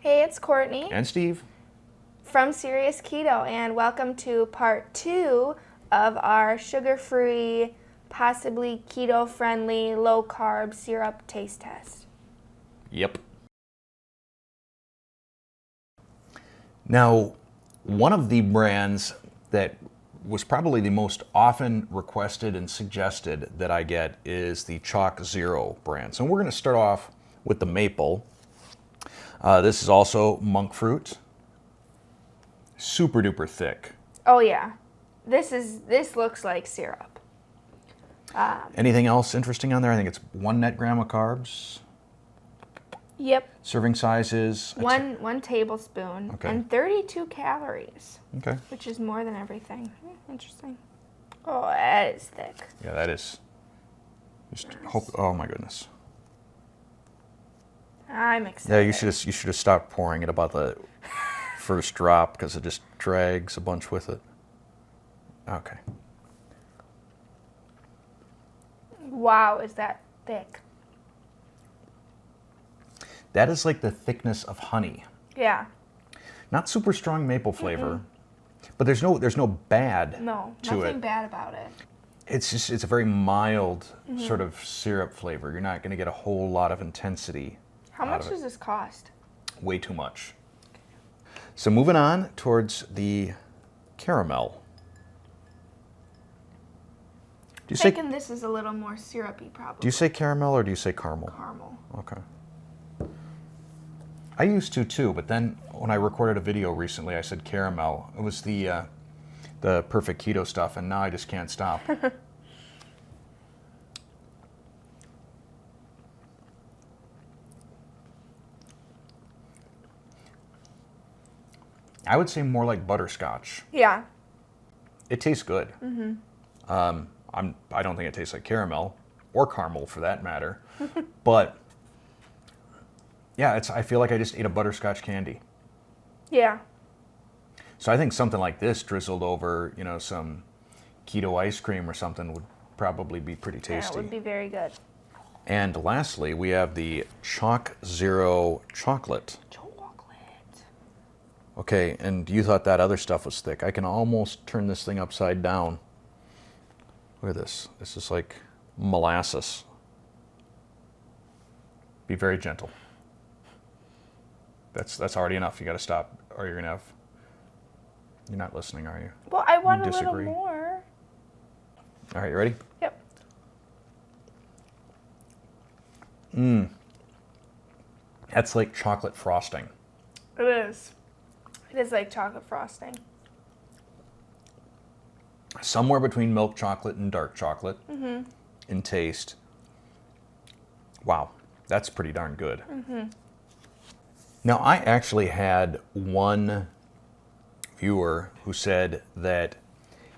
Hey, it's Courtney And Steve. from Serious Keto, and welcome to part 2 of our sugar-free, possibly keto-friendly, low-carb syrup taste test. Yep. Now, one of the brands that was probably the most often requested and suggested that I get is the Choc Zero brand. So we're going to start off with the maple. This is also monk fruit. Super duper thick. Oh yeah, this looks like syrup. Anything else interesting on there? I think it's 1 net gram of carbs. Yep. Serving size is One tablespoon Okay. and 32 calories, Okay. which is more than everything. Interesting. Oh, that is thick. Yeah, that is. Just hope. Oh my goodness. I'm excited. Yeah, you should have stopped pouring at about the first drop because it just drags a bunch with it. Okay. Wow, is that thick? That is like the thickness of honey. Yeah. Not super strong maple flavor, but there's no bad No, to nothing it. bad about it. It's a very mild sort of syrup flavor. You're not going to get a whole lot of intensity. How out much of it. does this cost? Way too much. So moving on towards the caramel. Do you say Thinking this is a little more syrupy, probably. do you say caramel or do you say caramel? Caramel? Okay. I used to too, but then when I recorded a video recently, I said caramel. It was the perfect keto stuff, and now I just can't stop. I would say more like butterscotch. Yeah. It tastes good. I don't think it tastes like caramel or caramel for that matter, but yeah, I feel like I just ate a butterscotch candy. Yeah. So I think something like this drizzled over, some keto ice cream or something would probably be pretty Yeah, tasty. it would be very good. And lastly, we have the Choc Zero chocolate. Chocolate. Okay, and you thought that other stuff was thick. I can almost turn this thing upside down. Look at this. This is like molasses. Be very gentle. That's already enough. You got to stop, or you're gonna have. You're not listening, are you? Well, I want a disagree? little more. All right, you ready? Yep. That's like chocolate frosting. It is. It is like chocolate frosting. Somewhere between milk chocolate and dark chocolate in taste. Wow, that's pretty darn good. Now, I actually had one viewer who said that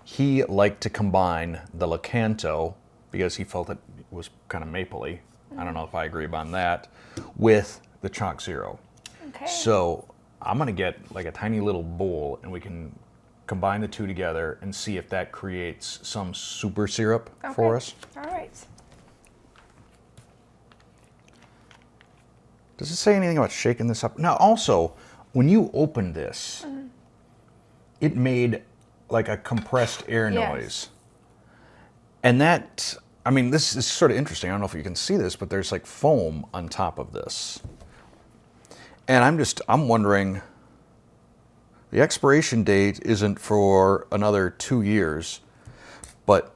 he liked to combine the Lakanto, because he felt it was kind of mapley, I don't know if I agree on that, with the Choc Zero. Okay. So I'm going to get like a tiny little bowl, and we can combine the two together and see if that creates some super syrup for us. All right. Does it say anything about shaking this up? Now, also, when you opened this, it made like a compressed air Yes. noise. And that, I mean, this is sort of interesting. I don't know if you can see this, but there's like foam on top of this. And I'm wondering, the expiration date isn't for another 2 years, but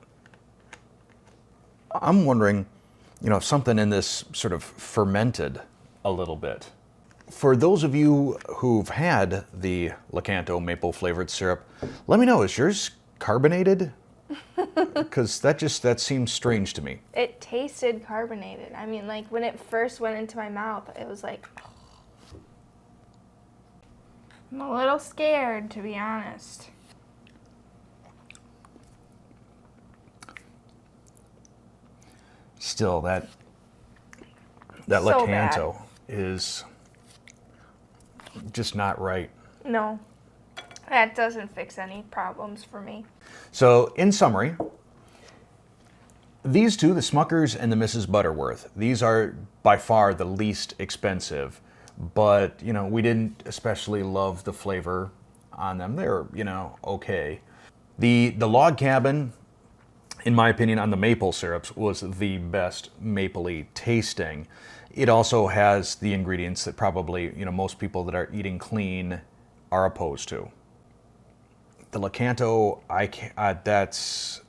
I'm wondering, if something in this sort of fermented a little bit. For those of you who've had the Lakanto maple flavored syrup, let me know, is yours carbonated? Because that seems strange to me. It tasted carbonated. I mean, like when it first went into my mouth, it was like, I'm a little scared, to be honest. Still, that So Lakanto is just not right. No, that doesn't fix any problems for me. So, in summary, these two, the Smuckers and the Mrs. Butterworth, these are by far the least expensive but, you know, we didn't especially love the flavor on them. They're, you know, okay. The log cabin, in my opinion, on the maple syrups was the best mapley tasting. It also has the ingredients that probably, you know, most people that are eating clean are opposed to. The Lakanto, that's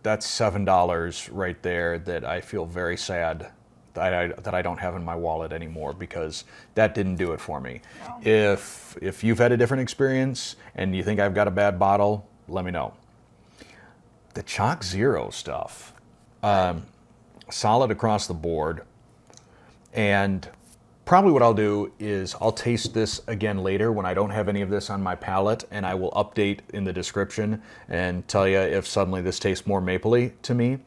$7 right there that I feel very sad that I don't have in my wallet anymore, because that didn't do it for me. No. If you've had a different experience and you think I've got a bad bottle, let me know. The Choc Zero stuff, solid across the board. And probably what I'll do is I'll taste this again later when I don't have any of this on my palate, and I will update in the description and tell you if suddenly this tastes more mapley to me.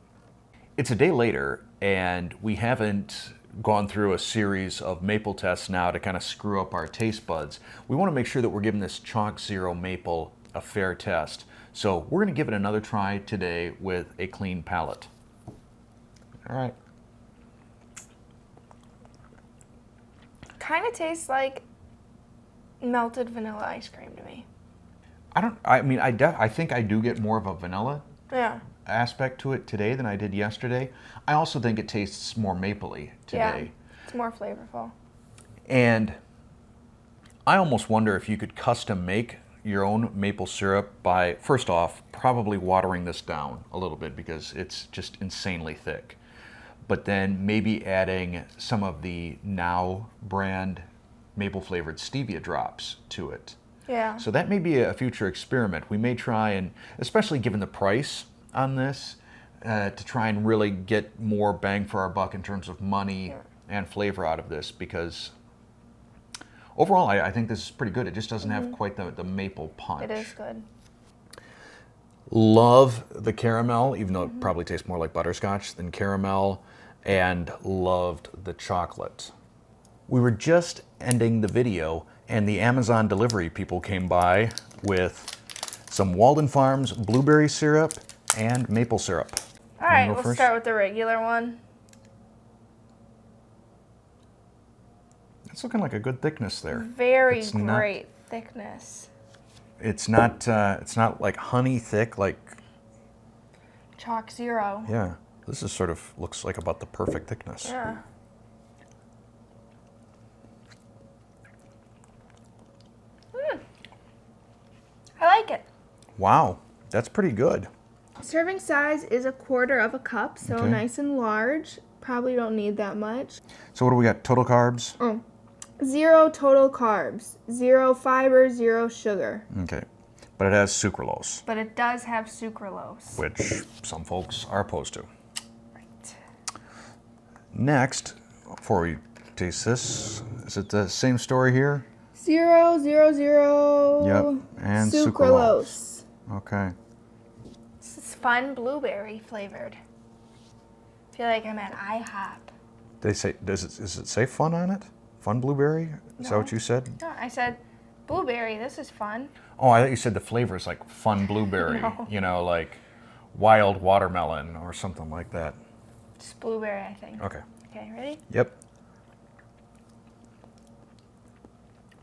It's a day later, and we haven't gone through a series of maple tests now to kind of screw up our taste buds. We want to make sure that we're giving this Choc Zero maple a fair test. So we're going to give it another try today with a clean palate. All right. Kind of tastes like melted vanilla ice cream to me. I think I do get more of a vanilla aspect to it today than I did yesterday. I also think it tastes more mapley today. Yeah, it's more flavorful. And I almost wonder if you could custom make your own maple syrup by, first off, probably watering this down a little bit because it's just insanely thick. But then maybe adding some of the Now brand maple flavored stevia drops to it. Yeah. So that may be a future experiment. We may try, and especially given the price on this, to try and really get more bang for our buck in terms of money and flavor out of this, because overall I think this is pretty good. It just doesn't have quite the maple punch. It is good. Love the caramel, even though it probably tastes more like butterscotch than caramel, and loved the chocolate. We were just ending the video, and the Amazon delivery people came by with some Walden Farms blueberry syrup and maple syrup. All right, we'll start with the regular one. It's looking like a good thickness there. Very great thickness. It's not like honey thick, like Choc Zero. Yeah, this is sort of looks like about the perfect thickness. Yeah. I like it. Wow, that's pretty good. Serving size is 1/4 cup, so nice and large. Probably don't need that much. So what do we got? Total carbs? 0 total carbs, 0 fiber, 0 sugar. Okay, but it has sucralose. But it does have sucralose. Which some folks are opposed to. Right. Next, before we taste this, is it the same story here? 0, 0, 0. Yep, and sucralose. Okay. This is fun blueberry flavored. I feel like I'm at IHOP. They say, does it say fun on it? Fun blueberry? Is that what you said? No, I said blueberry. This is fun. Oh, I thought you said the flavor is like fun blueberry. No. You know, like wild watermelon or something like that. Just blueberry, I think. Okay. Okay, ready? Yep.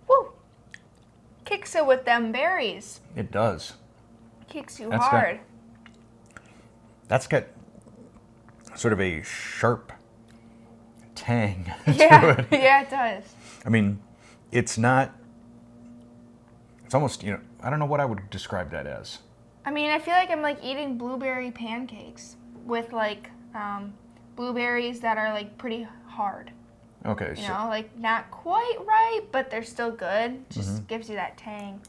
Woo! Kicks it with them berries. It does. Kicks you hard. That's got sort of a sharp tang to it. Yeah, it does. I mean, it's almost, I don't know what I would describe that as. I mean, I feel like I'm like eating blueberry pancakes with like blueberries that are like pretty hard. Okay. You know, like not quite right, but they're still good. Just gives you that tang.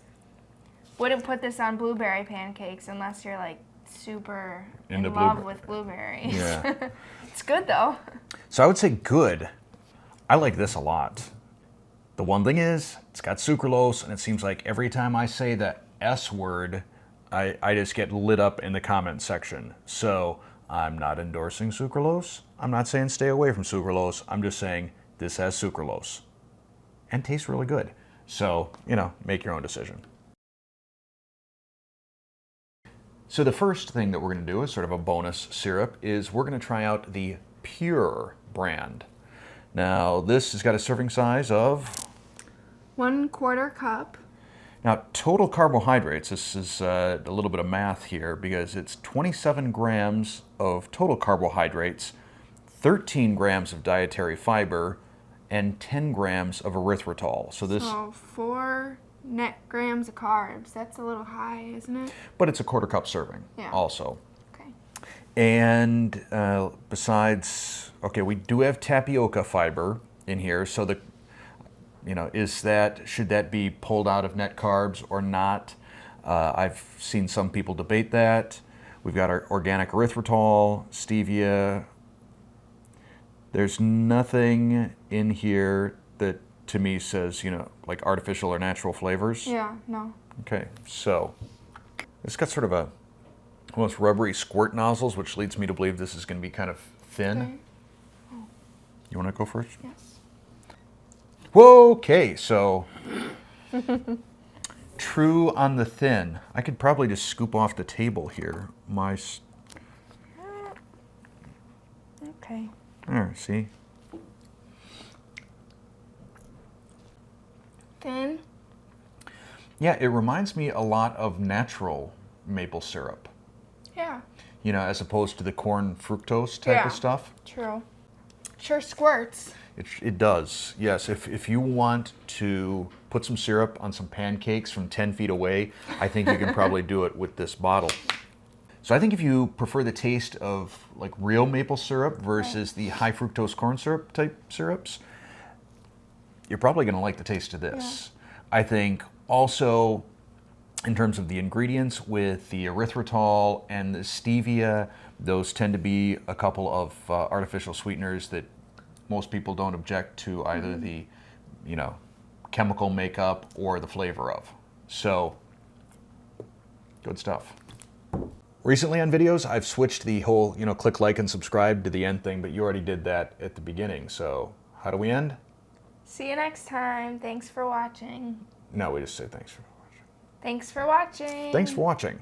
Wouldn't put this on blueberry pancakes unless you're like super in love with blueberries. Yeah. It's good though. So I would say good. I like this a lot. The one thing is, it's got sucralose, and it seems like every time I say the S word, I just get lit up in the comment section. So I'm not endorsing sucralose. I'm not saying stay away from sucralose. I'm just saying this has sucralose and tastes really good. So, make your own decision. So the first thing that we're going to do is sort of a bonus syrup is we're going to try out the Pure brand. Now, this has got a serving size of... 1/4 cup. Now, total carbohydrates, this is a little bit of math here because it's 27 grams of total carbohydrates, 13 grams of dietary fiber, and 10 grams of erythritol. So 4 net grams of carbs. That's a little high, isn't it? But it's a 1/4 cup serving also. Okay. And besides, okay, we do have tapioca fiber in here, so should that be pulled out of net carbs or not? I've seen some people debate that. We've got our organic erythritol, stevia. There's nothing in here that to me says, like artificial or natural flavors. Yeah, no. Okay, so it's got sort of a almost rubbery squirt nozzles, which leads me to believe this is going to be kind of thin. Okay. Oh. You want to go first? Yes. Okay, so true on the thin. I could probably just scoop off the table here. Okay. There, see? Thin? Yeah, it reminds me a lot of natural maple syrup. Yeah. As opposed to the corn fructose type of stuff. True. Sure squirts. It does, yes. If you want to put some syrup on some pancakes from 10 feet away, I think you can probably do it with this bottle. So I think if you prefer the taste of like real maple syrup versus the high fructose corn syrup type syrups, you're probably going to like the taste of this. Yeah. I think also in terms of the ingredients with the erythritol and the stevia, those tend to be a couple of artificial sweeteners that most people don't object to either the, chemical makeup or the flavor of. So, good stuff. Recently on videos, I've switched the whole, click like and subscribe to the end thing, but you already did that at the beginning. So, how do we end? See you next time. Thanks for watching. No, we just say thanks for watching. Thanks for watching. Thanks for watching.